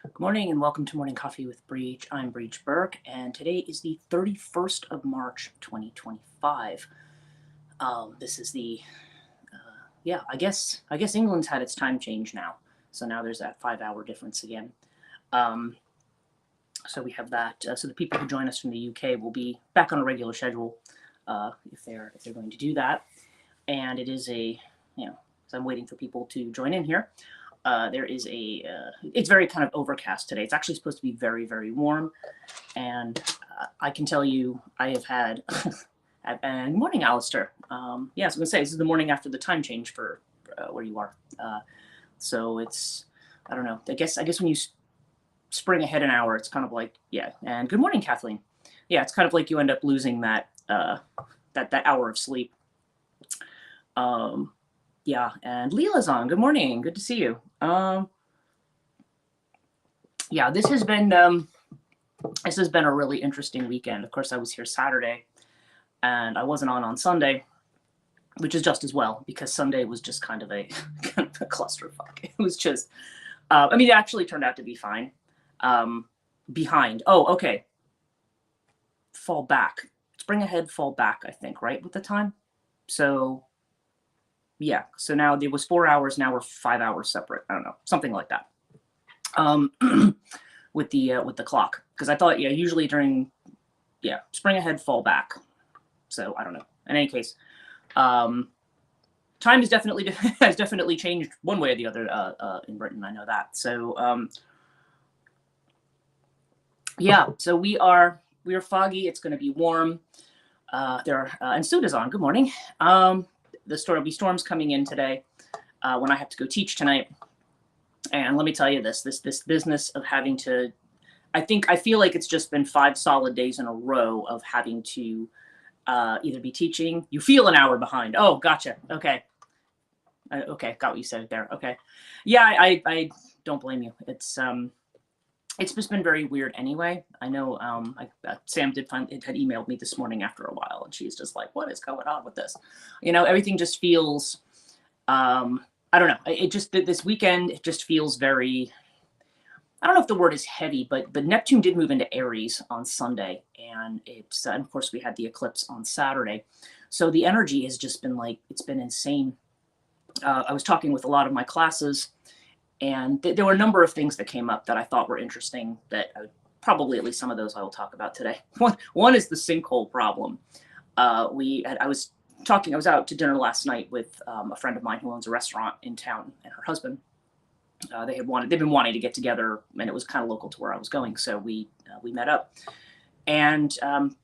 Good morning and welcome to Morning Coffee with Brigid. I'm Brigid Burke, and today is the 31st of March, 2025. This is yeah, I guess England's had its time change now, so now there's that 5 hour difference again. Um, so we have that. So the people who join us from the UK will be back on a regular schedule if they're going to do that. And it is so I'm waiting for people to join in here. It's very kind of overcast today. It's actually supposed to be very, very warm. And I can tell you, I have had, and morning, Alistair. Yeah, I was going to say, this is the morning after the time change for where you are. So it's, I don't know, I guess when you spring ahead an hour, it's kind of like, yeah. And good morning, Kathleen. Yeah, it's kind of like you end up losing that hour of sleep. Yeah, and Leela's on. Good morning. Good to see you. Yeah, this has been a really interesting weekend. Of course, I was here Saturday, and I wasn't on Sunday, which is just as well because Sunday was just kind of a clusterfuck. It was just, I mean, it actually turned out to be fine. Behind. Oh, okay. Fall back. Spring ahead, fall back. I think right with the time. So yeah. So now there was 4 hours. Now we're 5 hours separate. I don't know, something like that. With the clock, because I thought usually during spring ahead, fall back. So I don't know. In any case, time has definitely changed one way or the other in Britain. I know that. So yeah. So we are foggy. It's going to be warm. And Suda's on. Good morning. There'll be storms coming in today when I have to go teach tonight. And let me tell you this business of having to, I feel like it's just been 5 solid days in a row of having to either be teaching. You feel an hour behind. Oh, gotcha. Okay. Okay. Got what you said there. Okay. Yeah. I don't blame you. It's just been very weird anyway. I know Sam had emailed me this morning after a while, and she's just like, what is going on with this? Everything just feels, I don't know. It just, this weekend, it just feels very, I don't know if the word is heavy, but Neptune did move into Aries on Sunday, and and of course we had the eclipse on Saturday. So the energy has just been it's been insane. I was talking with a lot of my classes, and there were a number of things that came up that I thought were interesting that probably at least some of those I will talk about today. One is the sinkhole problem. I was out to dinner last night with a friend of mine who owns a restaurant in town, and her husband. They've been wanting to get together, and it was kind of local to where I was going, so we met up. And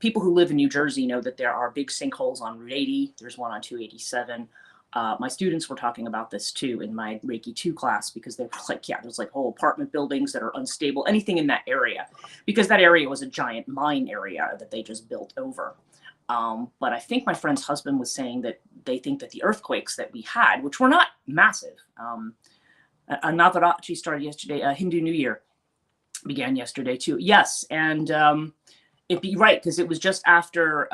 people who live in New Jersey know that there are big sinkholes on Route 80. There's one on 287. My students were talking about this too in my Reiki 2 class, because they were like, yeah, there's whole apartment buildings that are unstable, anything in that area, because that area was a giant mine area that they just built over. But I think my friend's husband was saying that they think that the earthquakes that we had, which were not massive, Navratri started yesterday, Hindu New Year began yesterday too. Yes, and it'd be right, because it was just after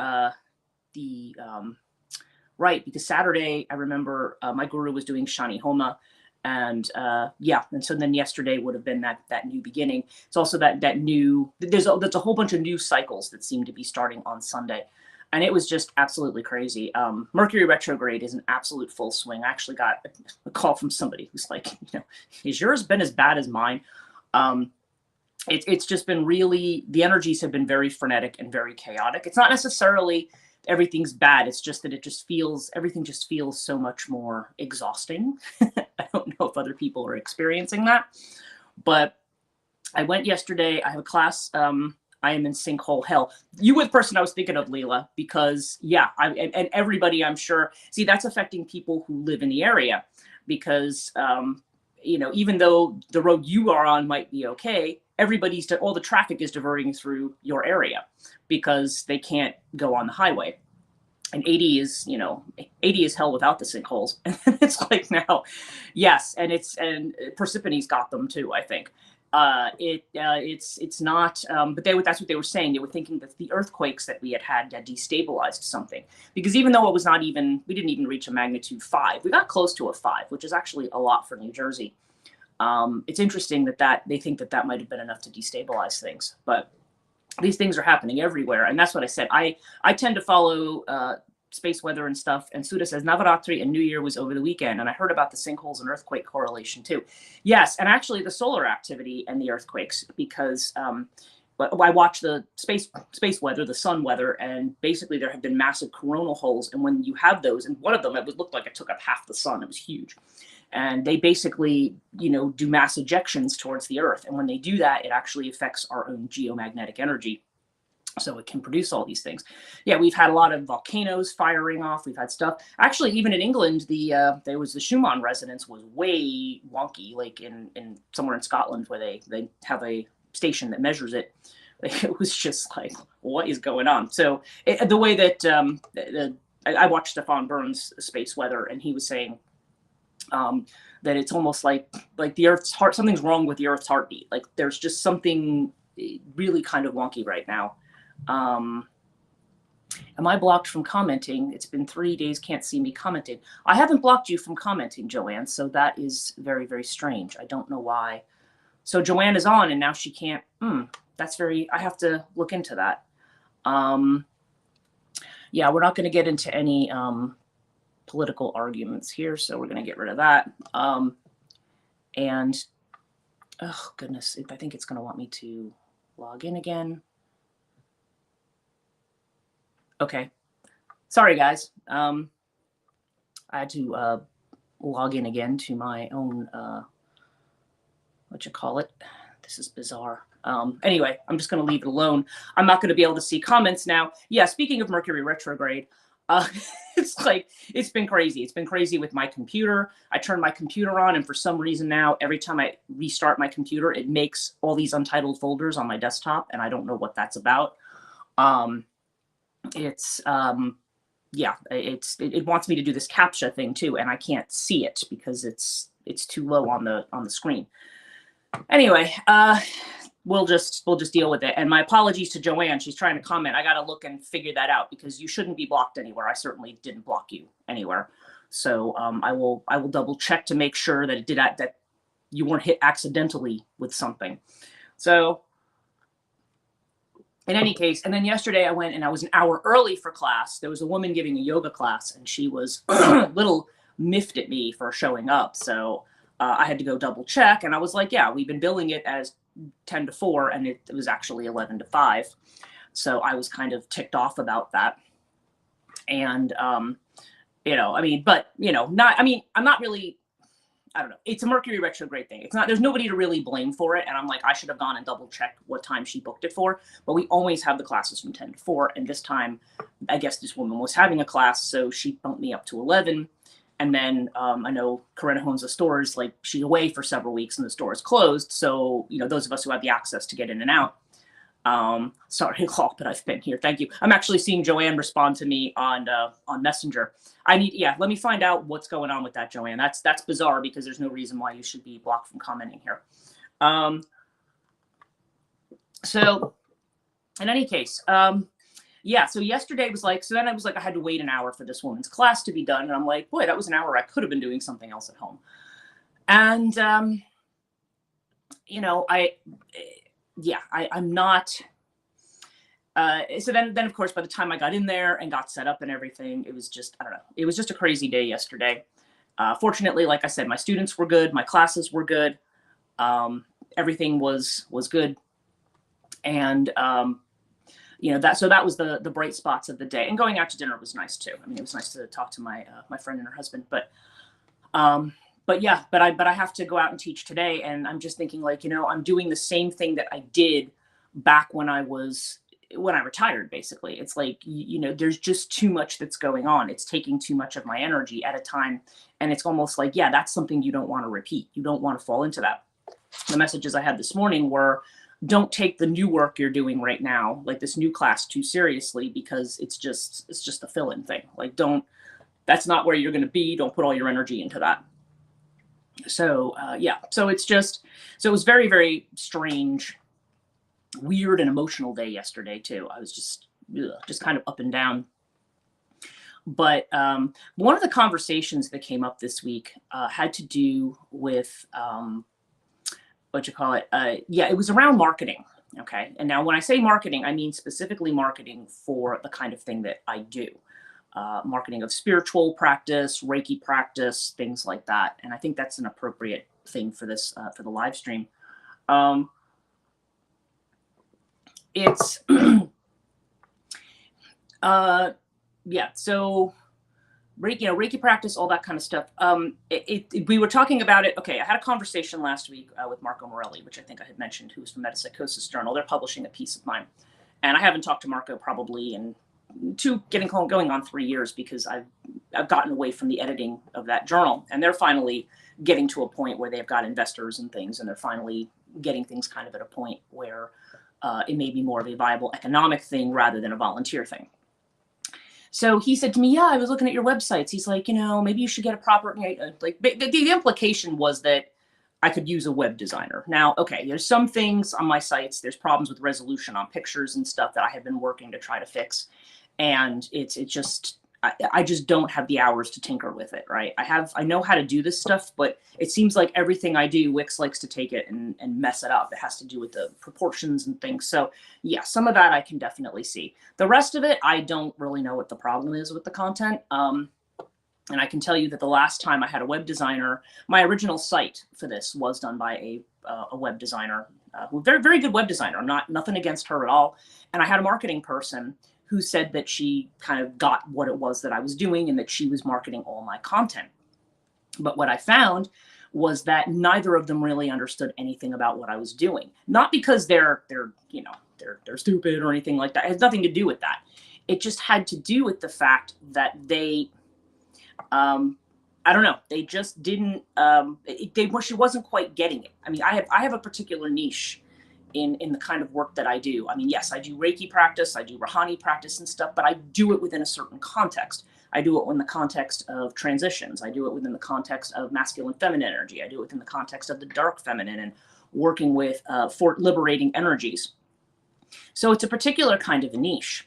right, because Saturday, I remember my guru was doing Shani Homa, and and so then yesterday would have been that new beginning. It's also that new, there's a whole bunch of new cycles that seem to be starting on Sunday. And it was just absolutely crazy. Mercury retrograde is an absolute full swing. I actually got a call from somebody who's like, has yours been as bad as mine? It's just been really, the energies have been very frenetic and very chaotic. It's not necessarily everything's bad. It's just that everything just feels so much more exhausting. I don't know if other people are experiencing that, but I went yesterday. I have a class. I am in sinkhole hell. You were the person I was thinking of, Leela, because and everybody, I'm sure, see, that's affecting people who live in the area, because, even though the road you are on might be okay, all the traffic is diverting through your area because they can't go on the highway. And 80 is hell without the sinkholes. And it's like now, yes, and Persephone's got them too, I think. It's not, but that's what they were saying. They were thinking that the earthquakes that we had destabilized something, because even though we didn't even reach a magnitude 5, we got close to a 5, which is actually a lot for New Jersey. It's interesting that they think that might have been enough to destabilize things, but these things are happening everywhere. And that's what I said. I tend to follow space weather and stuff. And Suda says Navaratri and New Year was over the weekend. And I heard about the sinkholes and earthquake correlation too. Yes. And actually the solar activity and the earthquakes, because I watch the space weather, the sun weather, and basically there have been massive coronal holes. And when you have those, and one of them, it looked like it took up half the sun. It was huge. And they basically, do mass ejections towards the Earth. And when they do that, it actually affects our own geomagnetic energy. So it can produce all these things. Yeah, we've had a lot of volcanoes firing off. We've had stuff. Actually, even in England, there was the Schumann resonance was way wonky, like in somewhere in Scotland where they have a station that measures it. It was just like, what is going on? So the way that I watched Stefan Burns' space weather, and he was saying that it's almost like the Earth's heart, something's wrong with the Earth's heartbeat. Like there's just something really kind of wonky right now. Am I blocked from commenting? It's been 3 days, can't see me commenting. I haven't blocked you from commenting, Joanne, so that is very, very strange. I don't know why. So Joanne is on and now she can't. That's I have to look into that. Yeah, we're not going to get into any political arguments here, so we're going to get rid of that. And oh goodness, I think it's going to want me to log in again. Okay, sorry guys. I had to log in again to my own this is bizarre. Anyway, I'm just going to leave it alone. I'm not going to be able to see comments now. Yeah, speaking of Mercury retrograde, it's been crazy. It's been crazy with my computer. I turned my computer on, and for some reason now, every time I restart my computer, it makes all these untitled folders on my desktop, and I don't know what that's about. It wants me to do this CAPTCHA thing too, and I can't see it because it's too low on the screen. Anyway, we'll just deal with it. And my apologies to Joanne. She's trying to comment. I got to look and figure that out because you shouldn't be blocked anywhere. I certainly didn't block you anywhere. So I will double check to make sure that that you weren't hit accidentally with something. So in any case, and then yesterday I went and I was an hour early for class. There was a woman giving a yoga class and she was a little miffed at me for showing up. So I had to go double check, and I was like, yeah, we've been billing it as 10 to 4 and it was actually 11 to 5. So I was kind of ticked off about that. And, I'm not really, I don't know. It's a Mercury retrograde thing. It's not, there's nobody to really blame for it. And I'm like, I should have gone and double checked what time she booked it for, but we always have the classes from 10 to 4. And this time, I guess this woman was having a class, so she bumped me up to 11. And then I know Corinna owns the stores, like she's away for several weeks and the store is closed. So, those of us who have the access to get in and out. Sorry, but I've been here. Thank you. I'm actually seeing Joanne respond to me on Messenger. Let me find out what's going on with that, Joanne. That's bizarre because there's no reason why you should be blocked from commenting here. So in any case, so yesterday was like, so then I was like, I had to wait an hour for this woman's class to be done. And I'm like, boy, that was an hour I could have been doing something else at home. And, I'm not, so then of course, by the time I got in there and got set up and everything, it was just, I don't know, it was just a crazy day yesterday. Fortunately, like I said, my students were good. My classes were good. Everything was good. And, that was the bright spots of the day, and going out to dinner was nice too. I mean, it was nice to talk to my friend and her husband, but I have to go out and teach today. And I'm just thinking like, I'm doing the same thing that I did back when I retired, basically. It's like, there's just too much that's going on. It's taking too much of my energy at a time. And it's almost like, yeah, that's something you don't want to repeat. You don't want to fall into that. The messages I had this morning were, don't take the new work you're doing right now, like this new class, too seriously, because it's just a fill-in thing. Like, that's not where you're going to be. Don't put all your energy into that. So, so it was very, very strange, weird and emotional day yesterday too. I was just kind of up and down. But one of the conversations that came up this week had to do with what you call it? Yeah, it was around marketing. Okay. And now when I say marketing, I mean specifically marketing for the kind of thing that I do. Marketing of spiritual practice, Reiki practice, things like that. And I think that's an appropriate thing for this, for the live stream. It's, yeah, so Reiki practice, all that kind of stuff. We were talking about it. Okay, I had a conversation last week with Marco Morelli, which I think I had mentioned, who's from Metapsychosis Journal. They're publishing a piece of mine. And I haven't talked to Marco probably in going on 3 years, because I've gotten away from the editing of that journal, and they're finally getting to a point where they've got investors and things, and they're finally getting things kind of at a point where it may be more of a viable economic thing rather than a volunteer thing. So he said to me, yeah, I was looking at your websites. He's like, maybe you should get a proper, like the implication was that I could use a web designer. Now, okay, there's some things on my sites, there's problems with resolution on pictures and stuff that I have been working to try to fix. And I just don't have the hours to tinker with it, right? I know how to do this stuff, but it seems like everything I do, Wix likes to take it and mess it up. It has to do with the proportions and things. So yeah, some of that I can definitely see. The rest of it, I don't really know what the problem is with the content. And I can tell you that the last time I had a web designer, my original site for this was done by a web designer, who very, very good web designer. Nothing against her at all. And I had a marketing person who said that she kind of got what it was that I was doing and that she was marketing all my content. But what I found was that neither of them really understood anything about what I was doing. Not because they're stupid or anything like that. It has nothing to do with that. It just had to do with the fact that they, I don't know, they just didn't, she wasn't quite getting it. I mean, I have a particular niche in the kind of work that I do. I mean, yes, I do Reiki practice, I do Rahani practice and stuff, but I do it within a certain context. I do it in the context of transitions. I do it within the context of masculine feminine energy. I do it within the context of the dark feminine and working with for liberating energies. So it's a particular kind of a niche.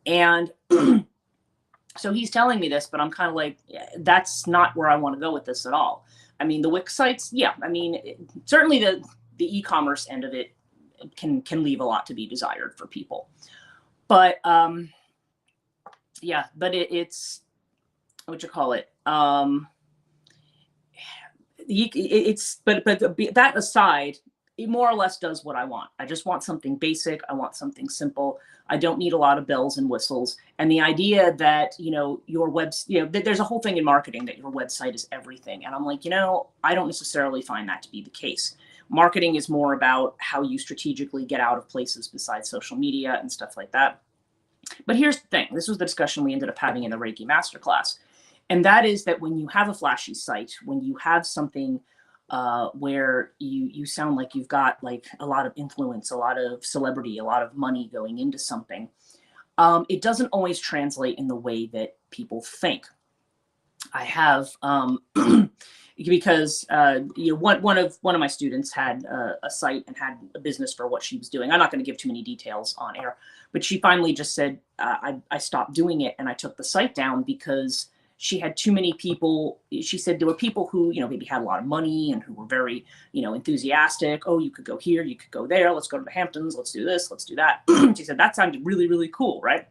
And so he's telling me this, but I'm kind of like, yeah, that's not where I want to go with this at all. I mean, the Wix sites, yeah, I mean, certainly the e-commerce end of it can leave a lot to be desired for people. But yeah, but it's what you call it. But that aside, it more or less does what I want. I just want something basic. I want something simple. I don't need a lot of bells and whistles. And the idea that, your there's a whole thing in marketing that your website is everything. And I'm like, I don't necessarily find that to be the case. Marketing is more about how you strategically get out of places besides social media and stuff like that. But here's the thing. This was the discussion we ended up having in the Reiki Masterclass. And that is that when you have a flashy site, when you have something where you sound like you've got like a lot of influence, a lot of celebrity, a lot of money going into something, it doesn't always translate in the way that people think. I have, because one of my students had a site and had a business for what she was doing. I'm not going to give too many details on air, but she finally just said, I stopped doing it and I took the site down because she had too many people. She said there were people who, maybe had a lot of money and who were very, enthusiastic. Oh, you could go here, you could go there. Let's go to the Hamptons. Let's do this. Let's do that. She said, that sounded really, really cool, right?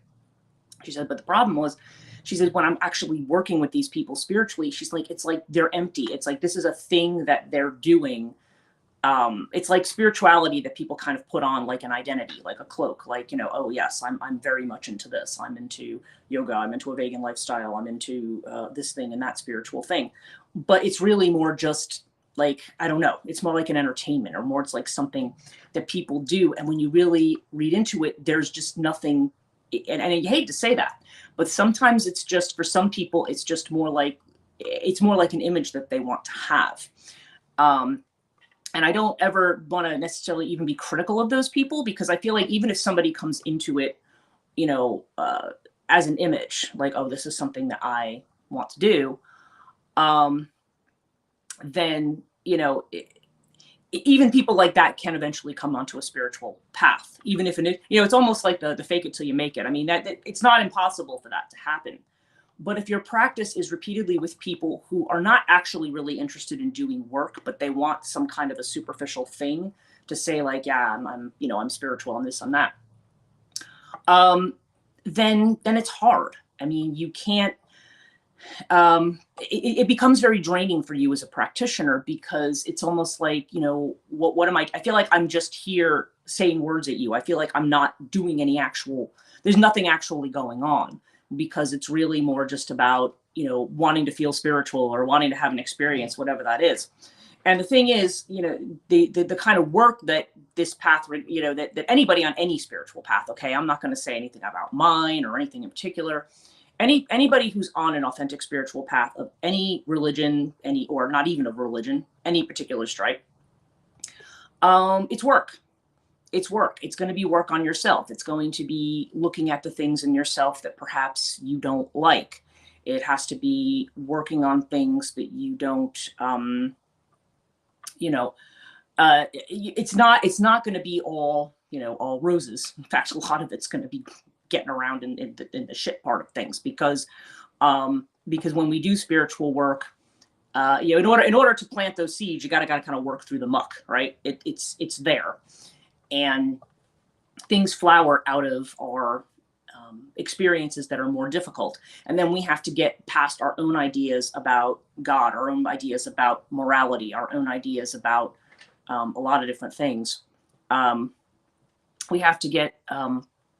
She said, but the problem was, she said, when I'm actually working with these people spiritually, she's like, it's like they're empty. It's like this is a thing that they're doing. It's like spirituality that people kind of put on like an identity, like a cloak, like, oh yes, I'm very much into this. I'm into yoga. I'm into a vegan lifestyle. I'm into this thing and that spiritual thing. But it's really more just like, I don't know, it's more like an entertainment, or more it's like something that people do. And when you really read into it, there's just nothing. And I hate to say that, but sometimes it's just, for some people, it's just more like an image that they want to have. And I don't ever want to necessarily even be critical of those people, because I feel like even if somebody comes into it, as an image, like, oh, this is something that I want to do, then, even people like that can eventually come onto a spiritual path, even if it's almost like the fake it till you make it. I mean, that it's not impossible for that to happen. But if your practice is repeatedly with people who are not actually really interested in doing work, but they want some kind of a superficial thing to say, like, yeah, I'm spiritual and this and that, then it's hard. I mean, you can't. It becomes very draining for you as a practitioner, because it's almost like, what am I feel like I'm just here saying words at you. I feel like I'm not doing any there's nothing actually going on, because it's really more just about, wanting to feel spiritual or wanting to have an experience, whatever that is. And the thing is, the kind of work that this path, that anybody on any spiritual path, okay, I'm not going to say anything about mine or anything in particular. Anybody who's on an authentic spiritual path of any religion, or not even of religion, any particular stripe, it's work. It's work. It's going to be work on yourself. It's going to be looking at the things in yourself that perhaps you don't like. It has to be working on things that you don't, it's not going to be all roses. In fact, a lot of it's going to be getting around in the shit part of things, because when we do spiritual work, in order to plant those seeds, you got to kind of work through the muck, right? It's there, and things flower out of our experiences that are more difficult, and then we have to get past our own ideas about God, our own ideas about morality, our own ideas about a lot of different things. We have to get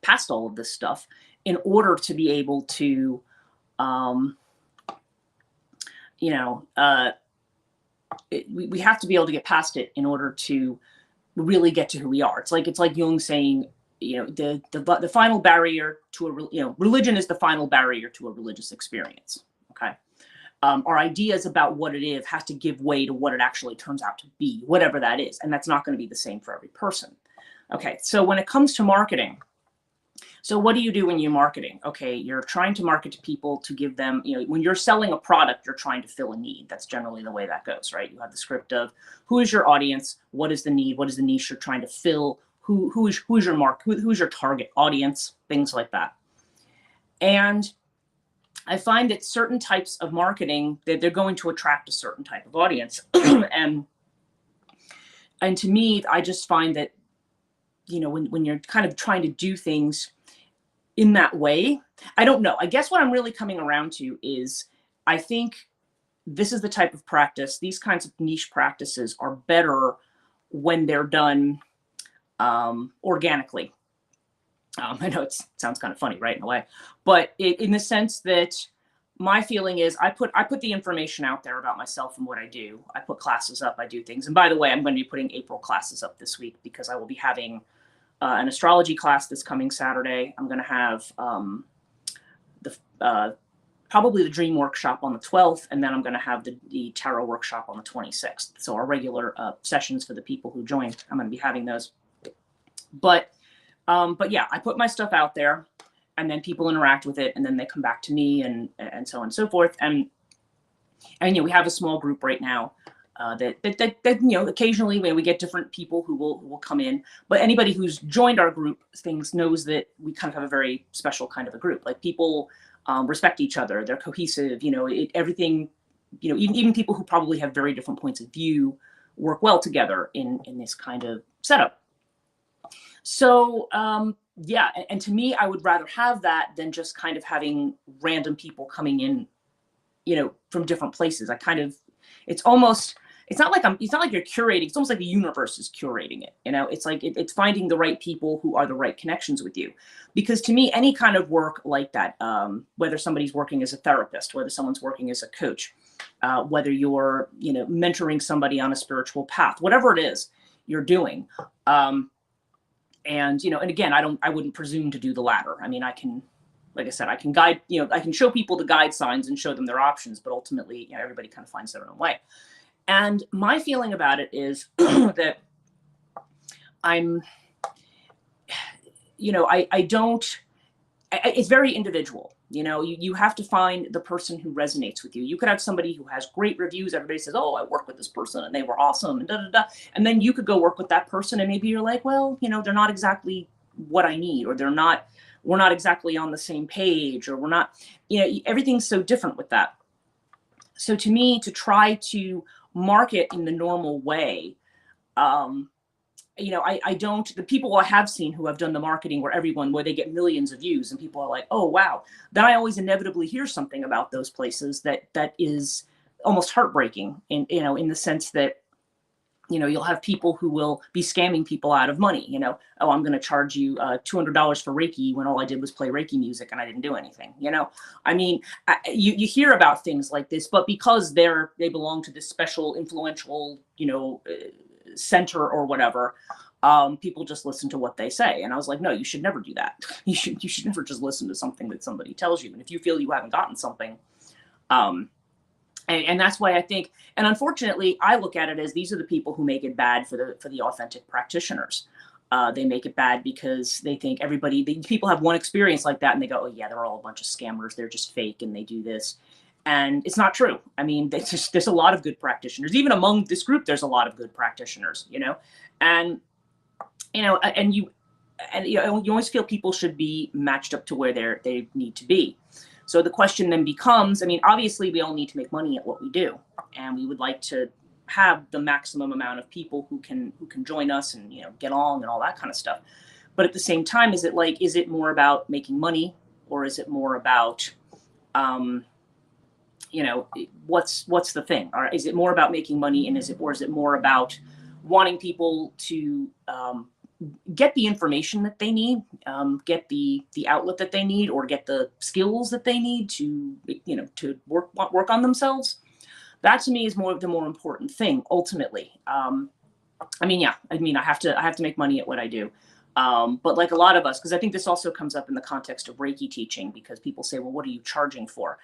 past all of this stuff in order to be able to, we have to be able to get past it in order to really get to who we are. It's like Jung saying, the final barrier to religion is the final barrier to a religious experience. Okay. Our ideas about what it is has to give way to what it actually turns out to be, whatever that is. And that's not going to be the same for every person. Okay. So when it comes to marketing, so what do you do when you're marketing? Okay, you're trying to market to people to give them, when you're selling a product, you're trying to fill a need. That's generally the way that goes, right? You have the script of who is your audience, what is the need, what is the niche you're trying to fill, who is your market, who's your target audience, things like that. And I find that certain types of marketing, that they're going to attract a certain type of audience. and to me, I just find that, when you're kind of trying to do things in that way, I don't know. I guess what I'm really coming around to is, I think this is the type of practice, these kinds of niche practices are better when they're done organically. I know it sounds kind of funny, right, in a way, but in the sense that my feeling is I put the information out there about myself and what I do. I put classes up, I do things. And by the way, I'm going to be putting April classes up this week, because I will be having an astrology class this coming Saturday. I'm going to have probably the dream workshop on the 12th, and then I'm going to have the tarot workshop on the 26th. So our regular sessions for the people who join, I'm going to be having those. But yeah, I put my stuff out there, and then people interact with it, and then they come back to me, and so on and so forth. And we have a small group right now. That occasionally we get different people who will come in, but anybody who's joined our group things knows that we kind of have a very special kind of a group. Like, people respect each other, they're cohesive, everything, even people who probably have very different points of view work well together in this kind of setup. So yeah, and to me, I would rather have that than just kind of having random people coming in, from different places. It's not like you're curating. It's almost like the universe is curating it. It's like it's finding the right people who are the right connections with you. Because to me, any kind of work like that, whether somebody's working as a therapist, whether someone's working as a coach, whether you're, mentoring somebody on a spiritual path, whatever it is you're doing. And again, I wouldn't presume to do the latter. I mean, like I said, I can guide, I can show people the guide signs and show them their options, but ultimately, everybody kind of finds their own way. And my feeling about it is that it's very individual. You have to find the person who resonates with you. You could have somebody who has great reviews. Everybody says, oh, I work with this person and they were awesome, and da, da, da. And then you could go work with that person and maybe you're like, well, they're not exactly what I need, or they're not we're not exactly on the same page, or we're not, everything's so different with that. So to me, to try to market in the normal way, I don't, the people I have seen who have done the marketing where they get millions of views and people are like, oh, wow. Then I always inevitably hear something about those places that is almost heartbreaking in the sense that, you'll have people who will be scamming people out of money, oh, I'm going to charge you $200 for Reiki when all I did was play Reiki music and I didn't do anything. I mean, you hear about things like this, but because they belong to this special influential, center or whatever, people just listen to what they say. And I was like, no, you should never do that. You should never just listen to something that somebody tells you. And if you feel you haven't gotten something, and that's why I think, and unfortunately, I look at it as these are the people who make it bad for the authentic practitioners. They make it bad because they think people have one experience like that and they go, oh yeah, they're all a bunch of scammers. They're just fake and they do this. And it's not true. I mean, there's a lot of good practitioners. Even among this group, there's a lot of good practitioners, and you always feel people should be matched up to where they need to be. So the question then becomes, I mean, obviously we all need to make money at what we do, and we would like to have the maximum amount of people who can join us and, get along and all that kind of stuff. But at the same time, is it more about making money, or is it more about, what's the thing? Or is it more about making money, and is it more about wanting people to get the information that they need, get the outlet that they need, or get the skills that they need to work on themselves? That to me is the more important thing ultimately. I have to make money at what I do. But like a lot of us, because I think this also comes up in the context of Reiki teaching, because people say, well, what are you charging for?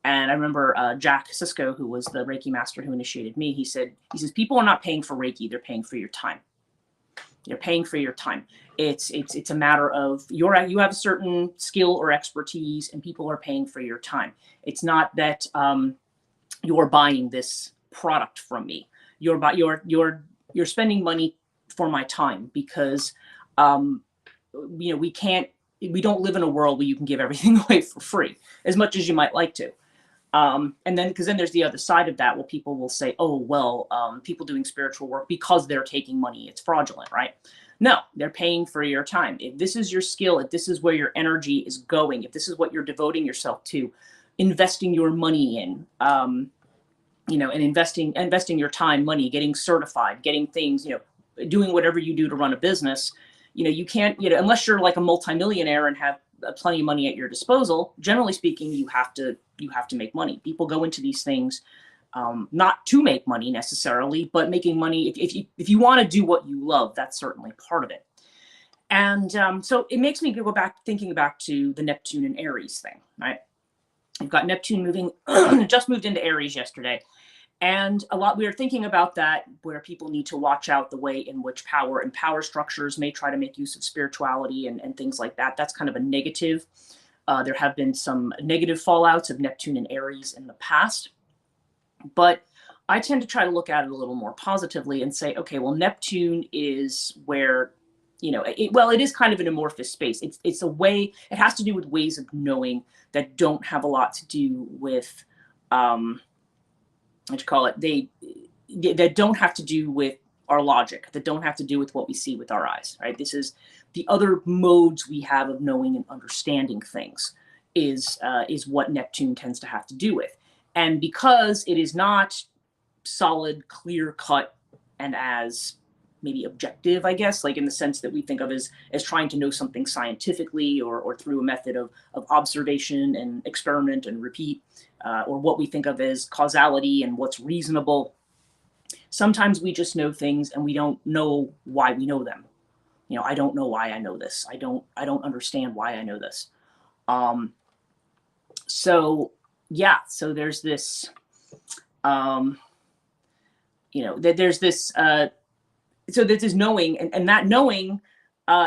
And I remember Jack Cisco, who was the Reiki master who initiated me, he says, people are not paying for Reiki, they're paying for your time. You're paying for your time. It's a matter of you have a certain skill or expertise, and people are paying for your time. It's not that you're buying this product from me. You're spending money for my time, because we don't live in a world where you can give everything away for free, as much as you might like to. Because then there's the other side of that. Well, people will say, oh, well, people doing spiritual work, because they're taking money, it's fraudulent, right? No, they're paying for your time. If this is your skill, if this is where your energy is going, if this is what you're devoting yourself to, investing your money in, and investing your time, money, getting certified, getting things, doing whatever you do to run a business, you can't, unless you're like a multimillionaire and have plenty of money at your disposal, generally speaking, you have to make money. People go into these things not to make money necessarily, but making money. If you want to do what you love, that's certainly part of it. And so it makes me go back thinking back to the Neptune and Aries thing, right? You've got Neptune moving, just moved into Aries yesterday. And we are thinking about that, where people need to watch out the way in which power structures may try to make use of spirituality and things like that. That's kind of a negative. There have been some negative fallouts of Neptune and Aries in the past. But I tend to try to look at it a little more positively and say, okay, well, Neptune is where, it is kind of an amorphous space. It's a way, it has to do with ways of knowing that don't have a lot to do with, that don't have to do with our logic, that don't have to do with what we see with our eyes, right? This is the other modes we have of knowing and understanding things is what Neptune tends to have to do with. And because it is not solid, clear cut, and as maybe objective, I guess, like in the sense that we think of as trying to know something scientifically or through a method of observation and experiment and repeat, or what we think of as causality and what's reasonable. Sometimes we just know things and we don't know why we know them. I don't know why I know this. I don't understand why I know this. So there's this, there's this, so there's this knowing, and that knowing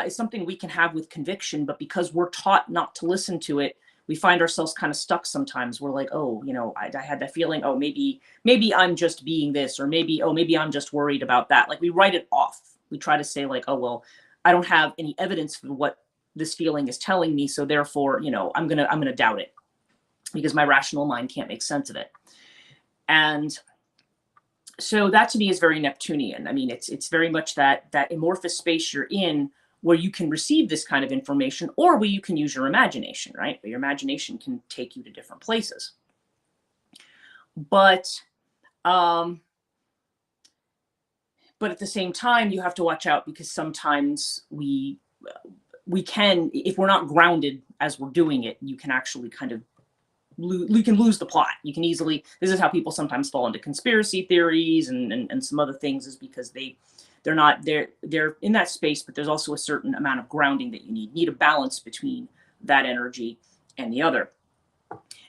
is something we can have with conviction, but because we're taught not to listen to it, we find ourselves kind of stuck sometimes. We're like, oh, I had that feeling, oh, maybe I'm just being this, or maybe I'm just worried about that. Like we write it off. We try to say like, oh, well, I don't have any evidence for what this feeling is telling me. So therefore, I'm going to doubt it because my rational mind can't make sense of it. And so that to me is very Neptunian. I mean, it's very much that amorphous space you're in where you can receive this kind of information, or where you can use your imagination, right? But your imagination can take you to different places. But at the same time, you have to watch out, because sometimes we can, if we're not grounded as we're doing it, you can actually kind of you can lose the plot. You can easily, this is how people sometimes fall into conspiracy theories and some other things, is because they're in that space, but there's also a certain amount of grounding that you need a balance between that energy and the other.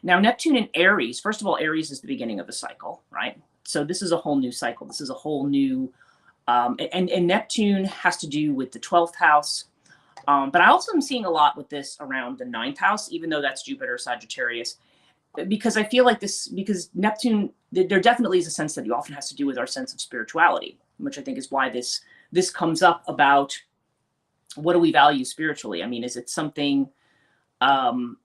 Now, Neptune in Aries, first of all, Aries is the beginning of a cycle, right? So this is a whole new cycle. This is a whole new, and Neptune has to do with the 12th house. But I also am seeing a lot with this around the 9th house, even though that's Jupiter, Sagittarius, because I feel like because Neptune, there definitely is a sense that it often has to do with our sense of spirituality, which I think is why this comes up about what do we value spiritually? I mean, is it something, and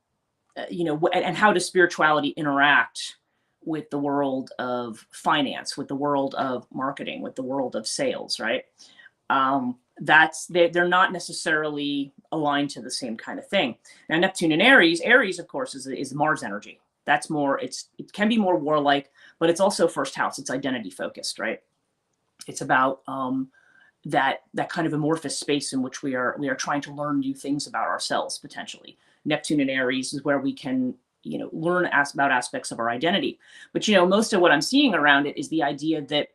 how does spirituality interact with the world of finance, with the world of marketing, with the world of sales, right? They're not necessarily aligned to the same kind of thing. Now, Neptune in Aries, of course, is Mars energy. That's more, it can be more warlike, but it's also first house. It's identity focused, right? It's about that kind of amorphous space in which we are trying to learn new things about ourselves, potentially. Neptune in Aries is where we can, learn about aspects of our identity. But, most of what I'm seeing around it is the idea that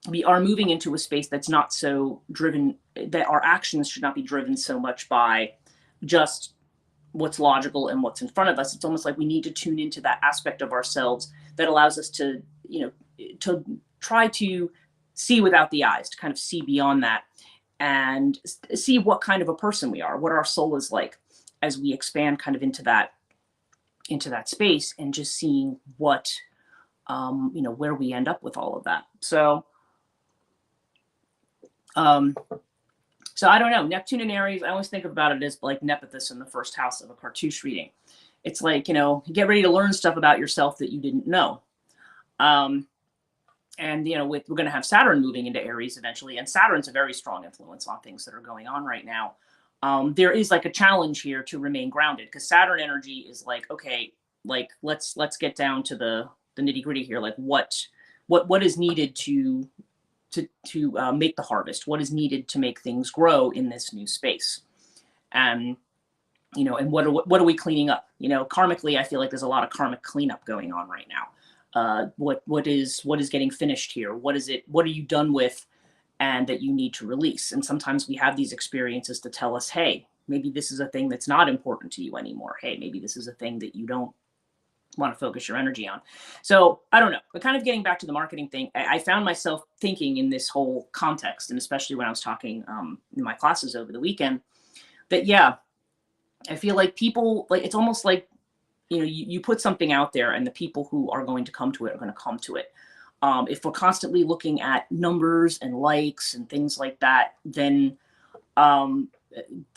we are moving into a space that's not so driven, that our actions should not be driven so much by just what's logical and what's in front of us. It's almost like we need to tune into that aspect of ourselves that allows us to, to try to see without the eyes, to kind of see beyond that and see what kind of a person we are, what our soul is like, as we expand kind of into that space, and just seeing what, where we end up with all of that. So I don't know. Neptune in Aries, I always think about it as like Nephthys in the first house of a cartouche reading. It's like, get ready to learn stuff about yourself that you didn't know. And, we're going to have Saturn moving into Aries eventually. And Saturn's a very strong influence on things that are going on right now. There is like a challenge here to remain grounded, because Saturn energy is like, okay, like let's get down to the nitty gritty here. Like what is needed to make the harvest, what is needed to make things grow in this new space. And, and what are we cleaning up? Karmically, I feel like there's a lot of karmic cleanup going on right now. What is getting finished here? What are you done with, and that you need to release? And sometimes we have these experiences to tell us, hey, maybe this is a thing that's not important to you anymore. Hey, maybe this is a thing that you don't want to focus your energy on. So I don't know, but kind of getting back to the marketing thing, I found myself thinking in this whole context, and especially when I was talking in my classes over the weekend, that I feel like people, like, it's almost like, you put something out there, and the people who are going to come to it are going to come to it. If we're constantly looking at numbers and likes and things like that, then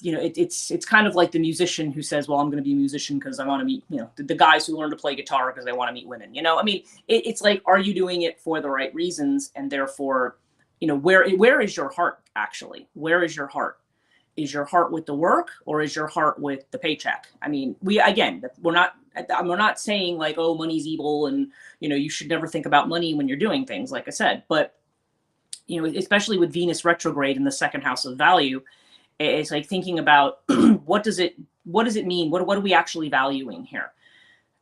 it's kind of like the musician who says, well, I'm going to be a musician because I want to meet, the guys who learn to play guitar because they want to meet women. I mean, it's like, are you doing it for the right reasons? And therefore, where is your heart actually? Where is your heart? Is your heart with the work, or is your heart with the paycheck? I mean, we're not saying like, oh, money's evil, and, you should never think about money when you're doing things, like I said, but, especially with Venus retrograde in the second house of value, it's like thinking about what does it mean? What are we actually valuing here?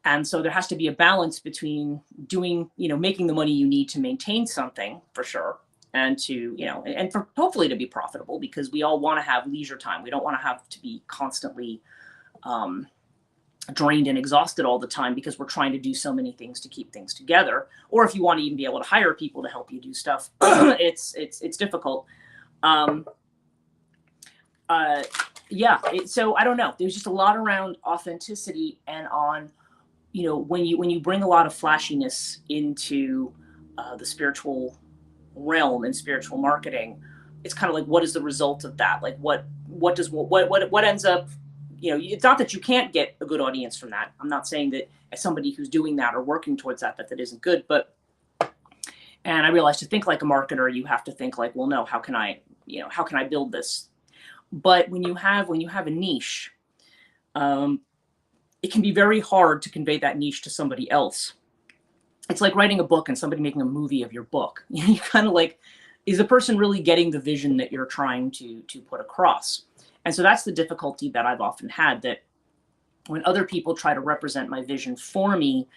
And so there has to be a balance between doing, making the money you need to maintain something, for sure, and to, and for hopefully to be profitable, because we all want to have leisure time. We don't want to have to be constantly drained and exhausted all the time, because we're trying to do so many things to keep things together. Or if you want to even be able to hire people to help you do stuff, it's difficult. So I don't know. There's just a lot around authenticity, and on, when you bring a lot of flashiness into the spiritual realm and spiritual marketing, it's kind of like, what is the result of that? Like, what what ends up, it's not that you can't get a good audience from that. I'm not saying that as somebody who's doing that or working towards that isn't good, and I realized to think like a marketer, you have to think like, well, no, how can I build this? But when you have a niche, it can be very hard to convey that niche to somebody else. It's like writing a book and somebody making a movie of your book. You kind of like, is the person really getting the vision that you're trying to put across? And so that's the difficulty that I've often had, that when other people try to represent my vision for me,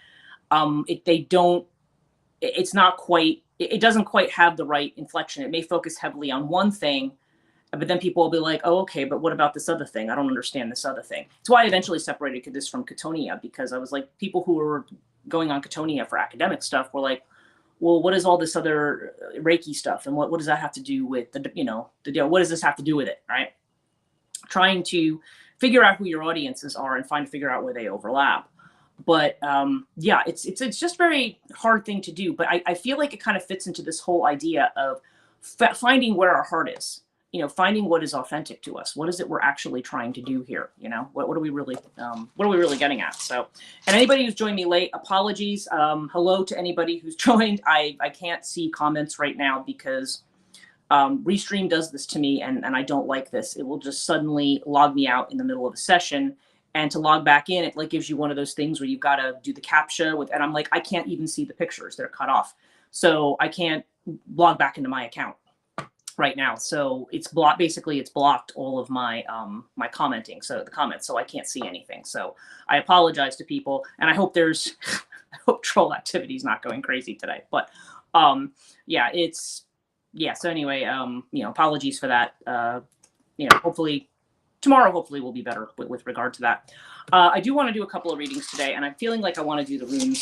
it doesn't quite have the right inflection. It may focus heavily on one thing, but then people will be like, oh, okay, but what about this other thing? I don't understand this other thing. That's why I eventually separated this from Cattonia, because I was like, people who were going on Cattonia for academic stuff were like, well, what is all this other Reiki stuff? And what does that have to do with the deal? What does this have to do with it, right? Trying to figure out who your audiences are and figure out where they overlap. But yeah, it's just very hard thing to do. But I feel like it kind of fits into this whole idea of finding where our heart is, finding what is authentic to us. What is it we're actually trying to do here? What are we really getting at? So, and anybody who's joined me late, apologies. Hello to anybody who's joined. I can't see comments right now because Restream does this to me, and I don't like this. It will just suddenly log me out in the middle of a session, and to log back in, it like gives you one of those things where you've got to do the CAPTCHA and I'm like, I can't even see the pictures. They're cut off. So I can't log back into my account right now. So it's blocked. Basically, it's blocked all of my my commenting. So the comments. So I can't see anything. So I apologize to people, and I hope I hope troll activity is not going crazy today. But yeah, so anyway, apologies for that. Hopefully tomorrow, will be better with regard to that. I do want to do a couple of readings today, and I'm feeling like I want to do the runes.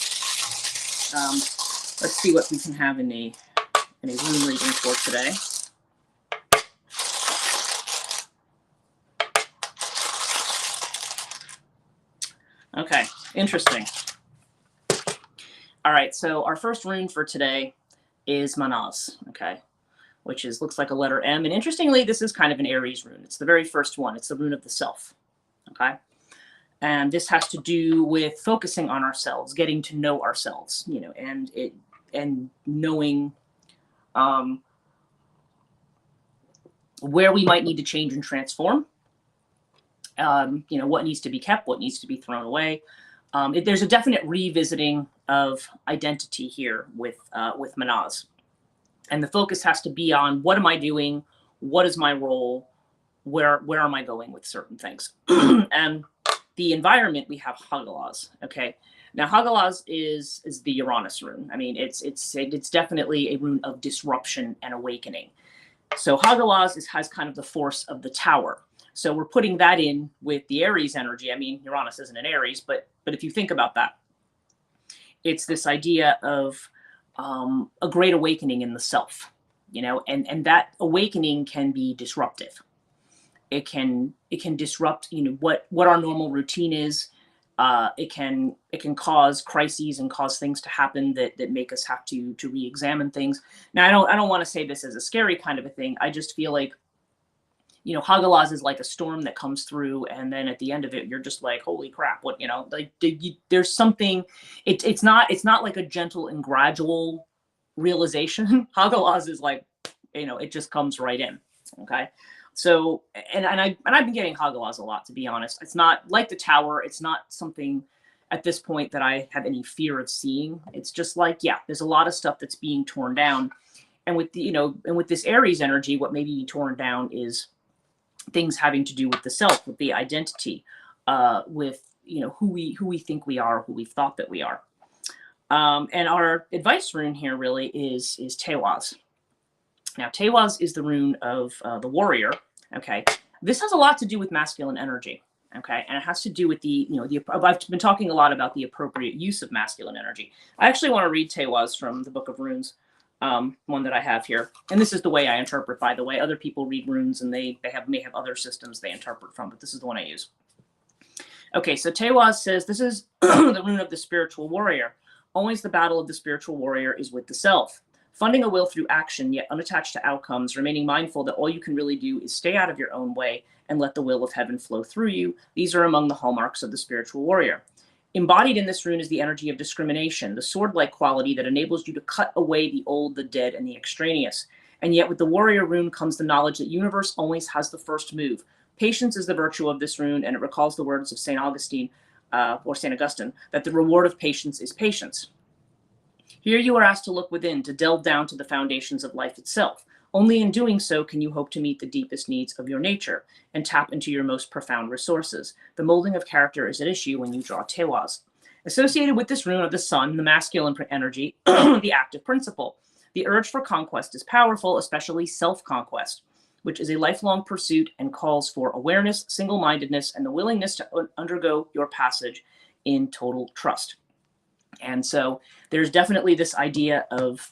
Let's see what we can have in a rune reading for today. Okay, interesting. All right, so our first rune for today is Manaz, okay, which looks like a letter M. And interestingly, this is kind of an Aries rune. It's the very first one. It's the rune of the self, okay? And this has to do with focusing on ourselves, getting to know ourselves, and knowing where we might need to change and transform. What needs to be kept, what needs to be thrown away. There's a definite revisiting of identity here with Manaz. And the focus has to be on, what am I doing? What is my role? Where am I going with certain things? And the environment, we have Hagalaz. Okay. Now Hagalaz is the Uranus rune. I mean, it's definitely a rune of disruption and awakening. So Hagalaz has kind of the force of the tower. So we're putting that in with the Aries energy. I mean, Uranus isn't an Aries, but if you think about that, it's this idea of a great awakening in the self, and that awakening can be disruptive. It can disrupt, what our normal routine is. It can cause crises and cause things to happen that make us have to re-examine things. Now, I don't want to say this as a scary kind of a thing. I just feel like, Hagalaz is like a storm that comes through, and then at the end of it, you're just like, holy crap, what, there's something, it's not like a gentle and gradual realization. Hagalaz is like, it just comes right in. Okay. So, and I've been getting Hagalaz a lot, to be honest. It's not like the tower. It's not something at this point that I have any fear of seeing. It's just like, yeah, there's a lot of stuff that's being torn down. And with with this Aries energy, what may be torn down is things having to do with the self, with the identity, with who we think we are, who we've thought that we are. And our advice rune here really is Tewaz. Now Tewaz is the rune of the warrior. Okay, this has a lot to do with masculine energy. Okay, and it has to do with I've been talking a lot about the appropriate use of masculine energy. I actually want to read Tewaz from the Book of Runes. One that I have here, and this is the way I interpret, by the way. Other people read runes and they may have other systems they interpret from, but this is the one I use. Okay, so Tewaz says, this is the rune of the spiritual warrior. Always the battle of the spiritual warrior is with the self. Funding a will through action, yet unattached to outcomes, remaining mindful that all you can really do is stay out of your own way and let the will of heaven flow through you. These are among the hallmarks of the spiritual warrior. Embodied in this rune is the energy of discrimination, the sword-like quality that enables you to cut away the old, the dead, and the extraneous. And yet with the warrior rune comes the knowledge that universe always has the first move. Patience is the virtue of this rune, and it recalls the words of St. Augustine, or St. Augustine, that the reward of patience is patience. Here you are asked to look within, to delve down to the foundations of life itself. Only in doing so can you hope to meet the deepest needs of your nature and tap into your most profound resources. The molding of character is at issue when you draw Tewaz. Associated with this rune of the sun, the masculine energy, the active principle. The urge for conquest is powerful, especially self-conquest, which is a lifelong pursuit and calls for awareness, single-mindedness, and the willingness to undergo your passage in total trust. And so there's definitely this idea of,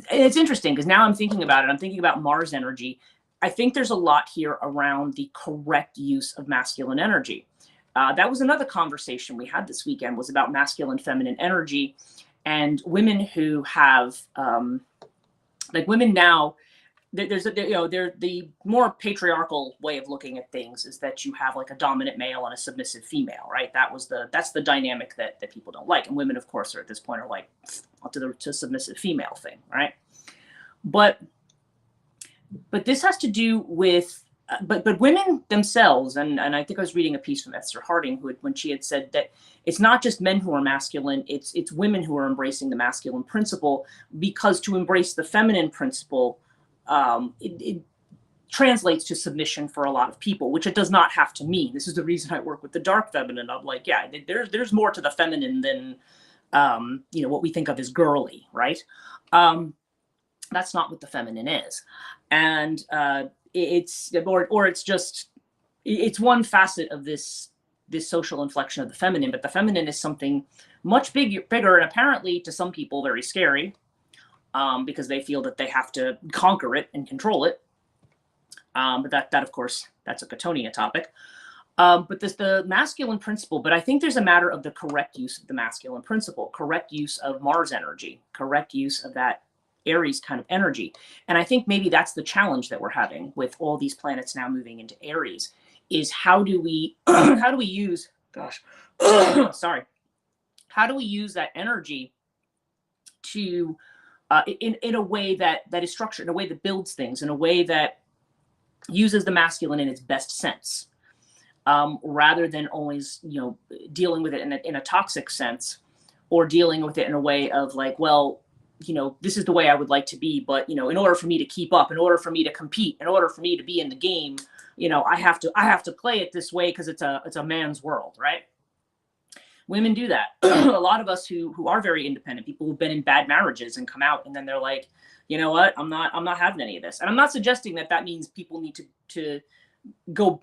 it's interesting because now I'm thinking about it. I'm thinking about Mars energy. I think there's a lot here around the correct use of masculine energy. That was another conversation we had this weekend, was about masculine, feminine energy, and women who have, like women now, there's the more patriarchal way of looking at things is that you have like a dominant male and a submissive female, right? That's the dynamic that people don't like. And women, of course, are at this point are like to submissive female thing, right? But this has to do with, but women themselves, and I think I was reading a piece from Esther Harding when she had said that it's not just men who are masculine, it's women who are embracing the masculine principle, because to embrace the feminine principle, it translates to submission for a lot of people, which it does not have to mean. This is the reason I work with the dark feminine. I'm like, yeah, there's more to the feminine than, what we think of as girly, right? That's not what the feminine is. And it's one facet of this social inflection of the feminine, but the feminine is something much bigger, and apparently to some people very scary. Because they feel that they have to conquer it and control it. But that of course, that's a Cattonia topic. But the masculine principle, but I think there's a matter of the correct use of the masculine principle, correct use of Mars energy, correct use of that Aries kind of energy. And I think maybe that's the challenge that we're having with all these planets now moving into Aries, is how do we use, sorry, how do we use that energy to in a way that is structured, in a way that builds things, in a way that uses the masculine in its best sense, rather than always, dealing with it in a toxic sense, or dealing with it in a way of like, well, this is the way I would like to be, but in order for me to keep up, in order for me to compete, in order for me to be in the game, I have to play it this way because it's a man's world, right? Women do that. A lot of us who are very independent, people who've been in bad marriages and come out and then they're like, you know what, I'm not having any of this. And I'm not suggesting that means people need to go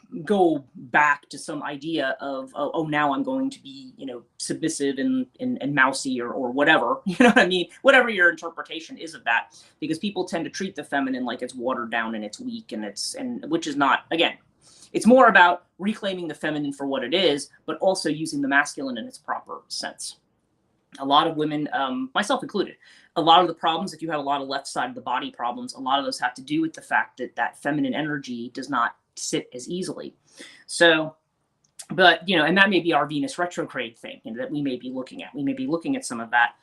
back to some idea of, oh, now I'm going to be, submissive and mousy or whatever, you know what I mean? Whatever your interpretation is of that, because people tend to treat the feminine like it's watered down and it's weak and which is not, again, it's more about reclaiming the feminine for what it is, but also using the masculine in its proper sense. A lot of women, myself included, a lot of the problems, if you have a lot of left side of the body problems, a lot of those have to do with the fact that feminine energy does not sit as easily. So, but, and that may be our Venus retrograde thing that we may be looking at. We may be looking at some of that.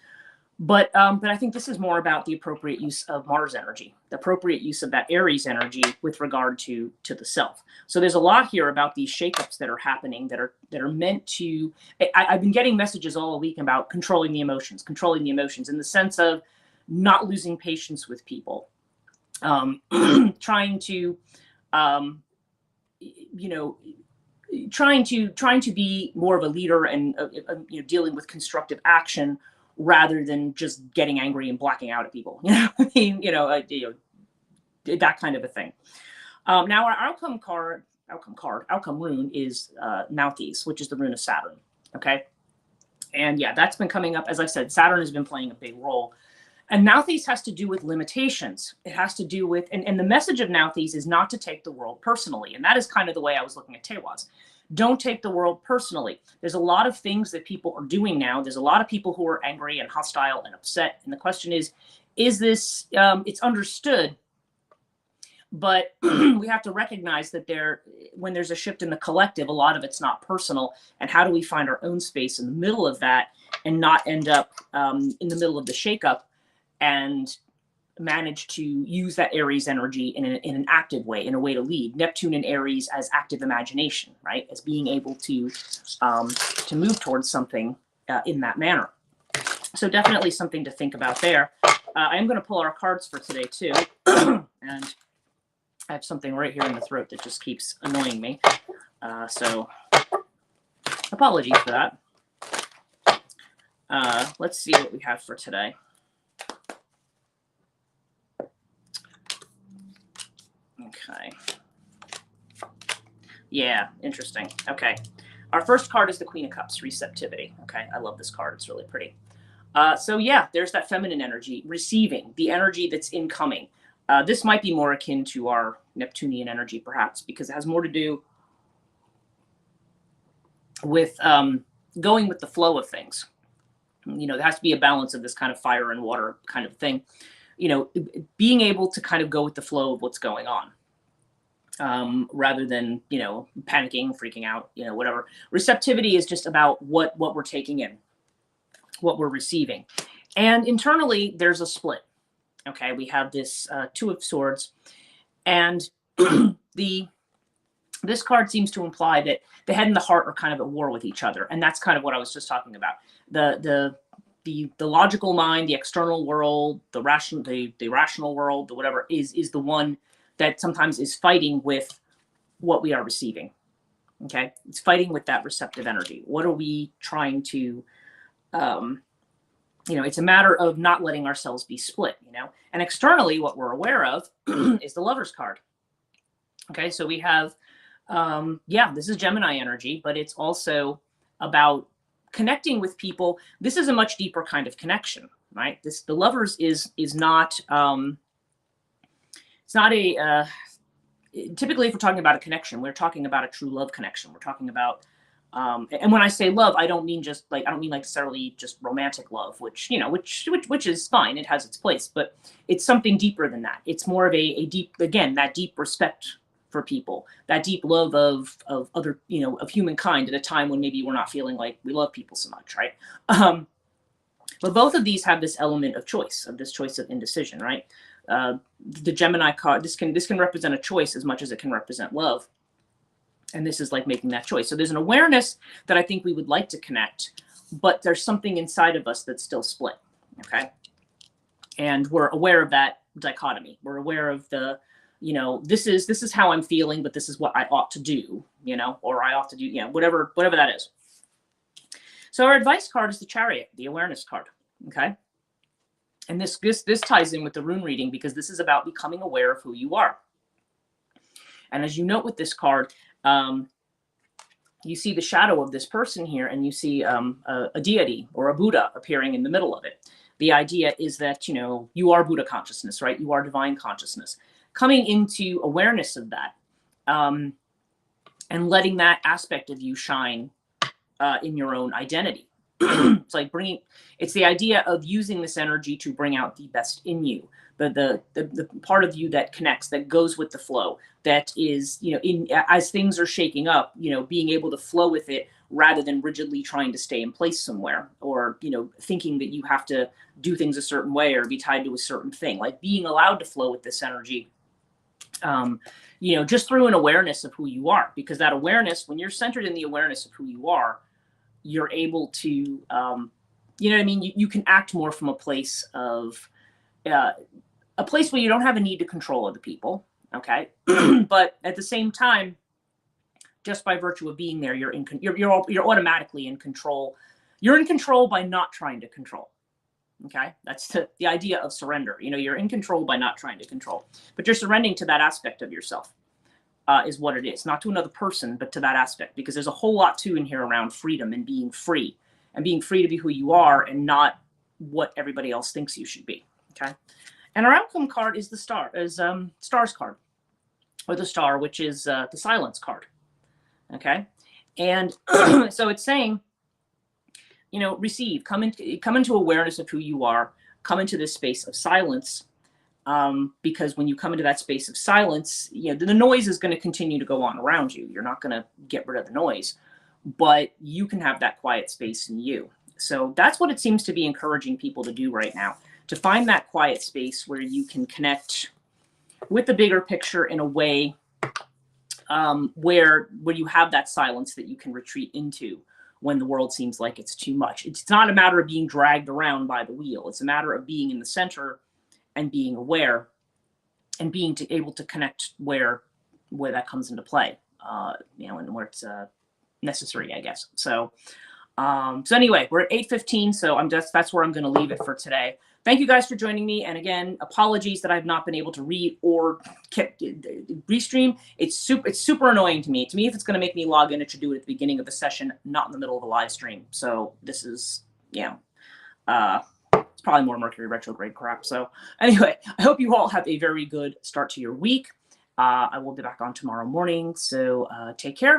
But I think this is more about the appropriate use of Mars energy, the appropriate use of that Aries energy with regard to the self. So there's a lot here about these shakeups that are happening that are meant to. I've been getting messages all week about controlling the emotions in the sense of not losing patience with people, trying to be more of a leader and dealing with constructive action, rather than just getting angry and blacking out at people, that kind of a thing. Now our outcome rune is Nauthiz, which is the rune of Saturn. Okay. And yeah, that's been coming up. As I said, Saturn has been playing a big role. And Nauthiz has to do with limitations. It has to do with, and the message of Nauthiz is not to take the world personally. And that is kind of the way I was looking at Tewaz. Don't take the world personally. There's a lot of things that people are doing now. There's a lot of people who are angry and hostile and upset. And the question is is this, it's understood, but we have to recognize that when there's a shift in the collective, a lot of it's not personal. And how do we find our own space in the middle of that and not end up in the middle of the shakeup and manage to use that Aries energy in an active way, in a way to lead. Neptune and Aries as active imagination, right? As being able to move towards something in that manner. So definitely something to think about there. I am going to pull our cards for today too. And I have something right here in the throat that just keeps annoying me. So apologies for that. Let's see what we have for today. Okay. Yeah, interesting. Okay. Our first card is the Queen of Cups, receptivity. Okay, I love this card. It's really pretty. So yeah, there's that feminine energy, receiving, the energy that's incoming. This might be more akin to our Neptunian energy, perhaps, because it has more to do with going with the flow of things. You know, there has to be a balance of this kind of fire and water kind of thing. You know, being able to kind of go with the flow of what's going on, rather than, you know, panicking, freaking out, you know, whatever. Receptivity is just about what we're taking in, what we're receiving. And internally, there's a split. Okay, we have this Two of Swords, and this card seems to imply that the head and the heart are kind of at war with each other, and that's kind of what I was just talking about. The logical mind, the external world, the rational world, the whatever is the one that sometimes is fighting with what we are receiving. Okay, it's fighting with that receptive energy. What are we trying to you know, it's a matter of not letting ourselves be split, you know. And externally, what we're aware of is the Lover's card. Okay, so we have, yeah, this is Gemini energy, but it's also about connecting with people. This is a much deeper kind of connection, right? The Lovers is not, it's not a, typically if we're talking about a connection, we're talking about a true love connection. We're talking about, and when I say love, I don't mean necessarily just romantic love, which, you know, which is fine. It has its place, but it's something deeper than that. It's more of a deep, again, that deep respect for people, that deep love of other, you know, of humankind at a time when maybe we're not feeling like we love people so much, right? But both of these have this element of choice, of this choice of indecision, right? The Gemini card, this can represent a choice as much as it can represent love. And this is like making that choice. So there's an awareness that I think we would like to connect, but there's something inside of us that's still split. Okay. And we're aware of that dichotomy. We're aware of the, you know, this is how I'm feeling, but this is what I ought to do, you know, or I ought to do, you know, whatever that is. So our advice card is the Chariot, the awareness card. Okay. And this ties in with the rune reading, because this is about becoming aware of who you are. And as you note with this card, you see the shadow of this person here, and you see a deity or a Buddha appearing in the middle of it. The idea is that, you know, you are Buddha consciousness, right? You are divine consciousness. Coming into awareness of that, and letting that aspect of you shine in your own identity. It's like it's the idea of using this energy to bring out the best in you. The part of you that connects, that goes with the flow, that is, you know, as things are shaking up, you know, being able to flow with it rather than rigidly trying to stay in place somewhere, or, you know, thinking that you have to do things a certain way or be tied to a certain thing. Like being allowed to flow with this energy, you know, just through an awareness of who you are, because that awareness, when you're centered in the awareness of who you are, you're able to, you know what I mean? You can act more from a place of, a place where you don't have a need to control other people, okay? But at the same time, just by virtue of being there, you're automatically in control. You're in control by not trying to control, okay? That's the idea of surrender. You know, you're in control by not trying to control, but you're surrendering to that aspect of yourself, is what it is. Not to another person, but to that aspect, because there's a whole lot too in here around freedom and being free to be who you are and not what everybody else thinks you should be, okay? And our outcome card is the Stars card, or the Star, which is the Silence card. Okay, and so it's saying, you know, receive, come into awareness of who you are, come into this space of silence. Because when you come into that space of silence, the noise is going to continue to go on around you. You're not going to get rid of the noise, but you can have that quiet space in you. So that's what it seems to be encouraging people to do right now, to find that quiet space where you can connect with the bigger picture in a way where you have that silence that you can retreat into when the world seems like it's too much. It's not a matter of being dragged around by the wheel. It's a matter of being in the center and being aware and being able to connect where that comes into play, and where it's necessary, I guess. So anyway, we're at 8:15, so that's where I'm going to leave it for today. Thank you guys for joining me. And again, apologies that I've not been able to read or restream. It's super annoying to me. To me, if it's going to make me log in, it should do it at the beginning of the session, not in the middle of a live stream. So this is, it's probably more Mercury retrograde crap. So anyway, I hope you all have a very good start to your week. I will be back on tomorrow morning. So take care.